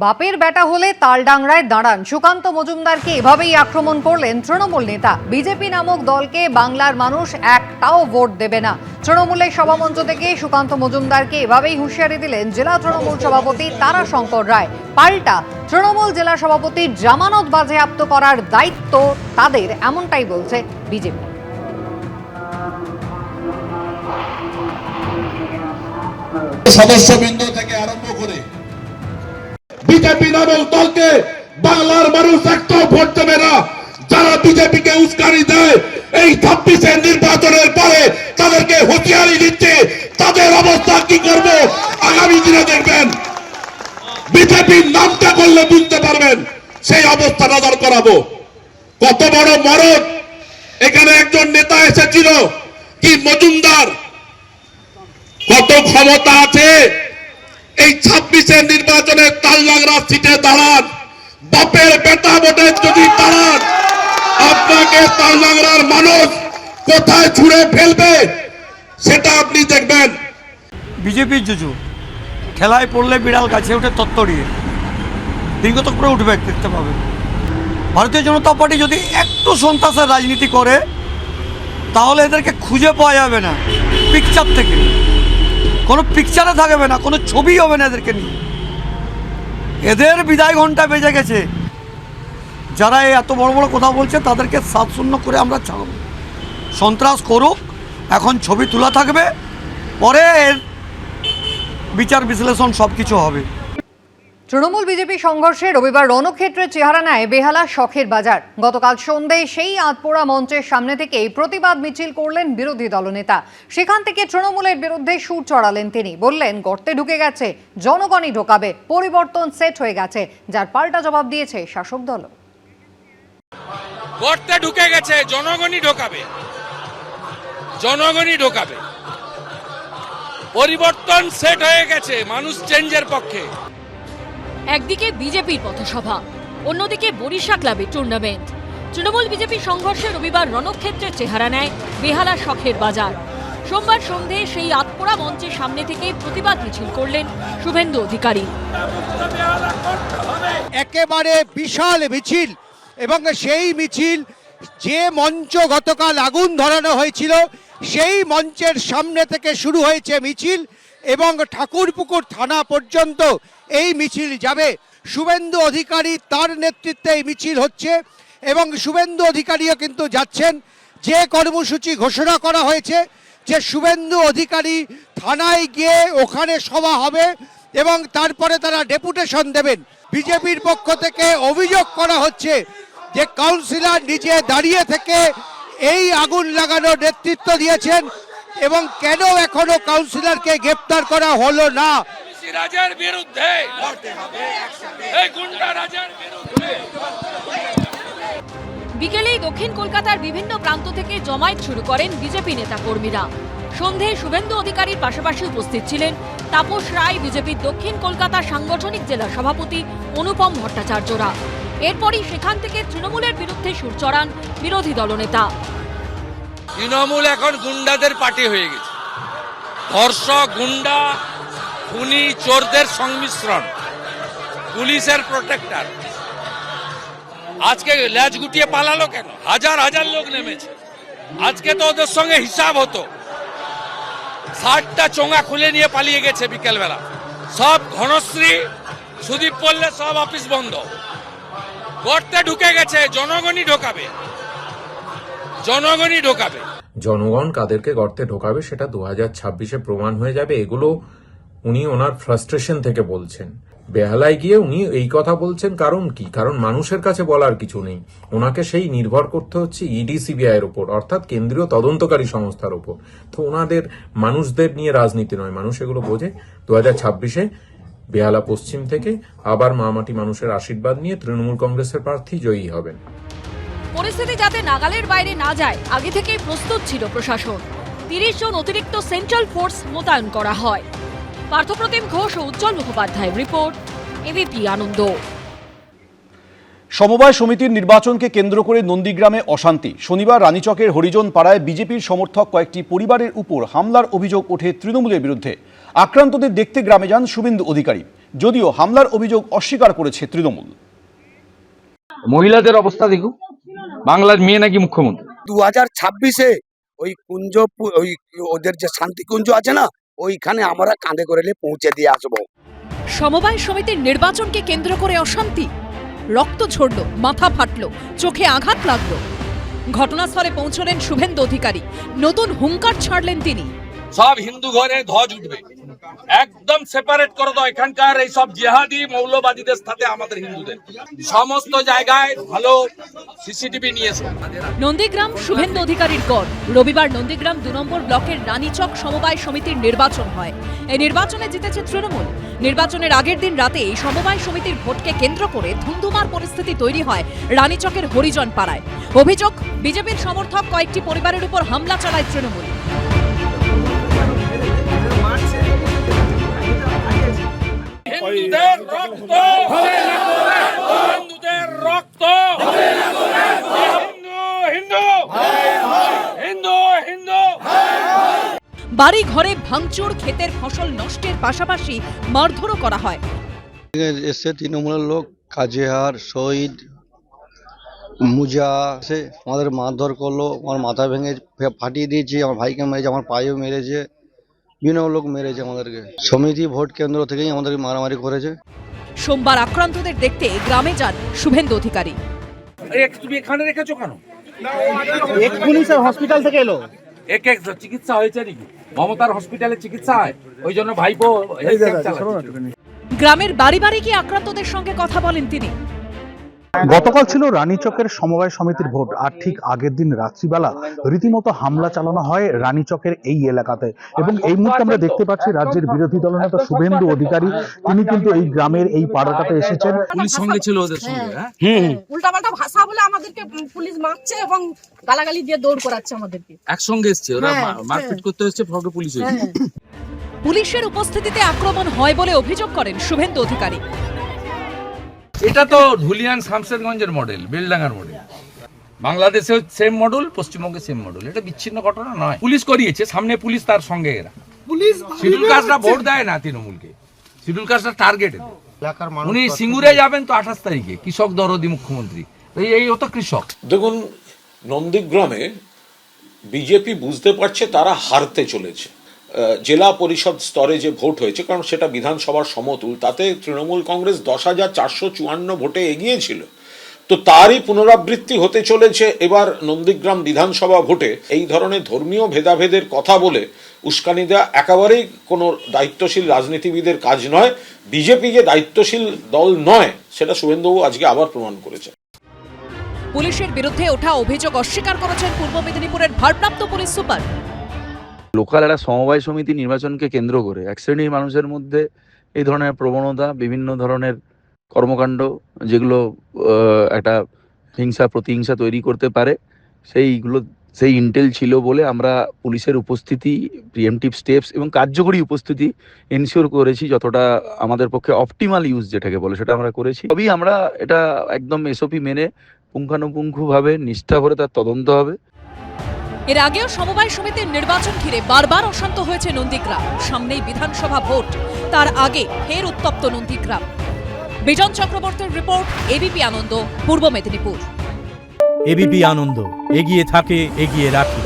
বাপের বেটা হলে তালডাংরায় দাঁড়ান সুকান্ত মজুমদারকে এভাবেই আক্রমণ করলেন তৃণমূল নেতা। বিজেপি নামক দলকে বাংলার মানুষ একটাও ভোট দেবে না। তৃণমূলের সভামঞ্চ থেকে সুকান্ত মজুমদারকে এভাবেই হুঁশিয়ারি দিলেন জেলা তৃণমূল সভাপতি তারাশঙ্কর রায়। পাল্টা তৃণমূল জেলা সভাপতির জামানত বাজেয়াপ্ত করার দায়িত্ব তাদের, এমনটাই বলছে বিজেপি। সদস্যবৃন্দ থেকে আরম্ভ করে বিজেপি নামক দলকে বাংলার মানুষ একটাও ভোট দেবে না। যারা বিজেপিকে উস্কানি দেয় এই 26-এর নির্বাচনের পরে তাদেরকে হুঁশিয়ারি দিচ্ছে, তাদের অবস্থা কি করবে আগামী দিনে দেখবেন। বিজেপির নামটা করলে বুঝতে পারবেন সেই অবস্থা নজর করাবো। কত বড় মরদ এখানে একজন নেতা এসেছিল কি মজুমদার, কত ক্ষমতা আছে এই 26-এর নির্বাচনে তালডাংরা সিটে দাঁড়ান, বাপের বেটা ভোটে যদি দাঁড়ান আপনাকে তালডাংরার মানুষ কোথায় ছুঁড়ে ফেলবে সেটা আপনি দেখবেন। বিজেপির জুজু খেলায় পড়লে বিড়াল গাছে উঠে তত্তরিয়ে বিগত করে উঠবে, দেখতে পাবে। ভারতীয় জনতা পার্টি যদি একটু সন্ত্রাসের রাজনীতি করে তাহলে এদেরকে খুঁজে পাওয়া যাবে না। পিকচার থেকে কোনো পিকচারে থাকবে না, কোনো ছবি হবে না এদেরকে নিয়ে। এদের বিদায় ঘন্টা বেজে গেছে। যারা এই এত বড় বড় কথা বলছে তাদেরকে 7-0 করে আমরা ছাড়ব। সন্ত্রাস করুক, এখন ছবি তোলা থাকবে, পরে এর বিচার বিশ্লেষণ সব কিছু হবে। তৃণমূল বিজেপি সংঘর্ষে রবিবার রণক্ষেত্রের চেহারা নেয় বেহালা শখের বাজার। গতকাল সন্ধ্যায় সেই আধপোড়া মঞ্চের সামনে থেকেই প্রতিবাদ মিছিল করলেন বিরোধী দলনেতা। সেখান থেকে তৃণমূলের বিরুদ্ধে সুর চড়ালেন তিনি। বললেন গর্তে ঢুকে গেছে, জনগণই ঢোকাবে, পরিবর্তন সেট হয়ে গেছে, যার পাল্টা জবাব দিয়েছে শাসক দল। গর্তে ঢুকে গেছে, জনগণই ঢোকাবে, জনগণই ঢোকাবে, পরিবর্তন সেট হয়ে গেছে, মানুষ চেঞ্জের পক্ষে। একদিকে বিজেপির পথসভা, অন্যদিকে বরিশা ক্লাবে টুর্নামেন্ট। তৃণমূল বিজেপি সংঘর্ষে রবিবার রণক্ষেত্রের চেহারা নেয় বেহালা শখের বাজার। সোমবার সন্ধে সেই আধপোড়া মঞ্চের সামনে থেকে প্রতিবাদ মিছিল করলেন শুভেন্দু অধিকারী। একেবারে বিশাল মিছিল, এবং সেই মিছিল যে মঞ্চ গতকাল আগুন ধরানো হয়েছিল সেই মঞ্চের সামনে থেকে শুরু হয়েছে মিছিল, এবং ঠাকুরপুকুর থানা পর্যন্ত এই মিছিল যাবে। শুভেন্দু অধিকারী তার নেতৃত্বে এই মিছিল হচ্ছে, এবং শুভেন্দু অধিকারীও কিন্তু যাচ্ছেন। যে কর্মসূচি ঘোষণা করা হয়েছে যে শুভেন্দু অধিকারী থানায় গিয়ে ওখানে সভা হবে এবং তারপরে তারা ডেপুটেশন দেবেন। বিজেপির পক্ষ থেকে অভিযোগ করা হচ্ছে যে কাউন্সিলর নিজে দাঁড়িয়ে থেকে এই আগুন লাগানোর নেতৃত্ব দিয়েছেন, এবং কেন এখনো কাউন্সিলরকে গ্রেপ্তার করা হলো না। রাজার বিরুদ্ধে, এই গুন্ডা রাজার বিরুদ্ধে। বিকেলেই দক্ষিণ কলকাতার বিভিন্ন প্রান্ত থেকে জমায়েত শুরু করেন বিজেপি নেতা কর্মীরা। সন্ধ্যায় শুভেন্দু অধিকারীর পাশাপাশি উপস্থিত ছিলেন তাপস রায়, বিজেপির দক্ষিণ কলকাতা সাংগঠনিক জেলা সভাপতি অনুপম ভট্টাচার্যরা। এরপরই সেখান থেকে তৃণমূলের বিরুদ্ধে সুর চড়ান বিরোধী দলনেতা। তৃণমূল এখন গুন্ডাদের পার্টি হয়ে গেছে, ধর্ষক, গুন্ডা, খুনি, চোরদের সংমিশ্রণ, পুলিশের প্রোটেক্টর। আজকে ল্যাজ গুটিয়ে পালালো কেন? হাজার হাজার লোক নেমেছে। আজকে তো ওদের সঙ্গে হিসাব হতো। 60টা চোঙা খুলে নিয়ে পালিয়ে গেছে বিকেলবেলা। সব ঘনশ্রী, সুদীপ পড়লে সব অফিস বন্ধ। গর্তে ঢুকে গেছে, জনগণই ঢোকাবে, জনগণই ঢোকাবে। জনগণ কাদেরকে গর্তে ঢোকাবে সেটা 2026-এ প্রমাণ হয়ে যাবে। এগুলো উনি ওনার ফ্রাস্ট্রেশন থেকে বলছেন। বেহালায় গিয়ে উনি এই কথা বলছেন কারণ কি? কারণ মানুষের কাছে বলার কিছু নেই। ওনাকে সেই নির্ভর করতে হচ্ছে ইডি সিবিআই এর উপর, অর্থাৎ কেন্দ্রীয় তদন্তকারী সংস্থার উপর। তো ওনাদের মানুষদের নিয়ে রাজনীতি নয়, মানুষ এগুলো বোঝে। 2026-এ বেহালা পশ্চিম থেকে আবার মামাটি মানুষের আশীর্বাদ নিয়ে তৃণমূল কংগ্রেসের প্রার্থী জয়ী হবেন। পরিস্থিতি যাতে নাগালের বাইরে না যায় আগে থেকেই প্রস্তুত ছিল প্রশাসন। 30 জন অতিরিক্ত সেন্ট্রাল ফোর্স মোতায়েন করা হয়। পার্থপ্রতিম ঘোষ ও উজ্জ্বল মুখোপাধ্যায়ের রিপোর্ট, এবিপি আনন্দ। সমবায় সমিতির নির্বাচনকে কেন্দ্র করে নন্দীগ্রামে অশান্তি। শনিবার রানীচকের হরিজন পাড়ায় বিজেপির সমর্থক কয়েকটি পরিবারের উপর হামলার অভিযোগ ওঠে তৃণমূলের বিরুদ্ধে। আক্রান্তদের দেখতে গ্রামে যান শুভেন্দু অধিকারী। যদিও হামলার অভিযোগ অস্বীকার করেছে তৃণমূল। মহিলাদের অবস্থা দেখুন, বাংলার মেয়ে নাকি মুখ্যমন্ত্রী। 2026-এ ওই কুঞ্জ, ওই ওদের যে শান্তি কুঞ্জ আছে না, ওইখানে আমরা কাঁধে করে নিয়ে পৌঁছে দিয়ে আসবো। সমবায় সমিতির নির্বাচনকে কেন্দ্র করে অশান্তি, রক্ত ঝরল, মাথা ফাটল, চোখে আঘাত লাগলো। ঘটনাস্থলে পৌঁছলেন শুভেন্দু অধিকারী, নতুন হুঙ্কার ছাড়লেন তিনি। সব হিন্দু ঘরে ধ্বজ উঠবে, একদম সেপারেট করে দাও এখানকার এই সব জিহাদি মৌলবাদীদের সাথে আমাদের হিন্দুদের। সমস্ত জায়গায় ভালো সিসিটিভি নিয়েছে। নন্দীগ্রাম শুভেন্দু অধিকারীর গড়। রবিবার নন্দীগ্রাম 2 নম্বর ব্লকের রানীচক সমবায় সমিতির নির্বাচন হয়। এই নির্বাচনে জিতেছে তৃণমূল। নির্বাচনের আগের দিন রাতে এই সমবায় সমিতির ভোটকে কেন্দ্র করে ধুমধুমার পরিস্থিতি তৈরি হয় রানীচকের হরিজন পাড়ায়। অভিযোগ, বিজেপির সমর্থক কয়েকটি পরিবারের উপর হামলা চালায় তৃণমূল। হিন্দুদের রক্ত, হিন্দুদের রক্ত, হিন্দু হিন্দু হিন্দু। বাড়ি ঘরে ভাঙচুর, ক্ষেতের ফসল নষ্টের পাশাপাশি মারধরও করা হয়। এসে তৃণমূলের লোক কাজেহার, শহীদ, মুজা সে আমাদের মারধর করলো, আমার মাথা ভেঙে ফাটিয়ে দিয়েছে, আমার ভাইকে মেরেছে, আমার পায়েও মেরেছে, বিভিন্ন লোক মেরেছে আমাদেরকে। সমিতি ভোট কেন্দ্র থেকেই আমাদেরকে মারামারি করেছে। সোমবার আক্রান্তদের দেখতে গ্রামে যান শুভেন্দু অধিকারী। তুমি এখানে রেখেছো কেন? এক্ষুনি স্যার হসপিটাল থেকে এলো। এক চিকিৎসা হয়েছে নাকি? মমতার হসপিটালে চিকিৎসা হয়, ওই জন্য ভাইপো গ্রামের বাড়ি বাড়ি গিয়ে আক্রান্তদের সঙ্গে কথা বলেন তিনি। গতকাল ছিল রানীচকের সমবায় সমিতির ভোট, আর ঠিক আগের দিন রাত্রিবেলা রীতিমতো হামলা চালানো হয় রানীচকের এই এলাকাতে। এবং এই মুহূর্তে আমরা দেখতে পাচ্ছি রাজ্যের বিরোধী দলনেতা শুভেন্দু অধিকারী, তিনি কিন্তু এই গ্রামের এই পাড়াটাতে এসেছেন। পুলিশ সঙ্গে ছিল ওদের সঙ্গে। উল্টাপাল্টা ভাষা বলে আমাদেরকে পুলিশ মারছে এবং গালাগালি দিয়ে দৌড় করাচ্ছে আমাদেরকে। একসঙ্গে এসছে ওরা, মারপিট করতে এসছে, ফগে পুলিশ হয়েছে। পুলিশের উপস্থিতিতে আক্রমণ হয় বলে অভিযোগ করেন শুভেন্দু অধিকারী। এটা তো ধুলিয়ান শামশেরগঞ্জের মডেল, বেলডাঙ্গার মডেল। বাংলাদেশেও সেম মডেল, পশ্চিমবঙ্গে সেম মডেল। এটা বিচ্ছিন্ন ঘটনা নয়, পুলিশ করিয়েছে, সামনে পুলিশ, তার সঙ্গে এরা। পুলিশ শিডিউল কাস্টরা ভোট দেয় না তৃণমূলকে, শিডিউল কাস্টরা টার্গেট। উনি সিঙ্গুরে যাবেন তো 28 তারিখে, কৃষক দরদি মুখ্যমন্ত্রী, এই হতো কৃষক। দেখুন, নন্দীগ্রামে বিজেপি বুঝতে পারছে তারা হারতে চলেছে। জেলা পরিষদ স্তরে যে ভোট হয়েছে, কারণ সেটা বিধানসভার সমতুল, তাতে তৃণমূল কংগ্রেস 10,454 ভোটে এগিয়েছিল। তো তারই পুনরাবৃত্তি হতে চলেছে এবার নন্দীগ্রাম বিধানসভা ভোটে। এই ধরনের ধর্মীয় ভেদাভেদের কথা বলে উস্কানি দেওয়া একেবারেই কোনো দায়িত্বশীল রাজনীতিবিদের কাজ নয়। বিজেপি যে দায়িত্বশীল দল নয়, সেটা শুভেন্দুবাবু আজকে আবার প্রমাণ করেছে। পুলিশের বিরুদ্ধে ওঠা অভিযোগ অস্বীকার করেছেন পূর্ব মেদিনীপুরের ভারপ্রাপ্ত পুলিশ সুপার। লোকাল একটা সমবায় সমিতি নির্বাচনকে কেন্দ্র করে এক শ্রেণীর মানুষের মধ্যে এই ধরনের প্রবণতা, বিভিন্ন ধরনের কর্মকাণ্ড, যেগুলো একটা হিংসা প্রতিহিংসা তৈরি করতে পারে, সেই ইন্টেল ছিল বলে আমরা পুলিশের উপস্থিতি, প্রিএমটিভ স্টেপস এবং কার্যকরী উপস্থিতি এনশিওর করেছি। যতটা আমাদের পক্ষে অপটিমাল ইউজ যেটাকে বলে, সেটা আমরা করেছি। তবেই আমরা এটা একদম এসওপি মেনে পুঙ্খানুপুঙ্খভাবে নিষ্ঠা করে তার তদন্ত হবে। এর আগেও সমবায় সমিতির নির্বাচন ঘিরে বারবার অশান্ত হয়েছে নন্দীগ্রাম। সামনেই বিধানসভা ভোট, তার আগে ফের উত্তপ্ত নন্দীগ্রাম। বিজন চক্রবর্তীর রিপোর্ট, এবিপি আনন্দ, পূর্ব মেদিনীপুর। এবিপি আনন্দ, এগিয়ে থাকে, এগিয়ে রাখে।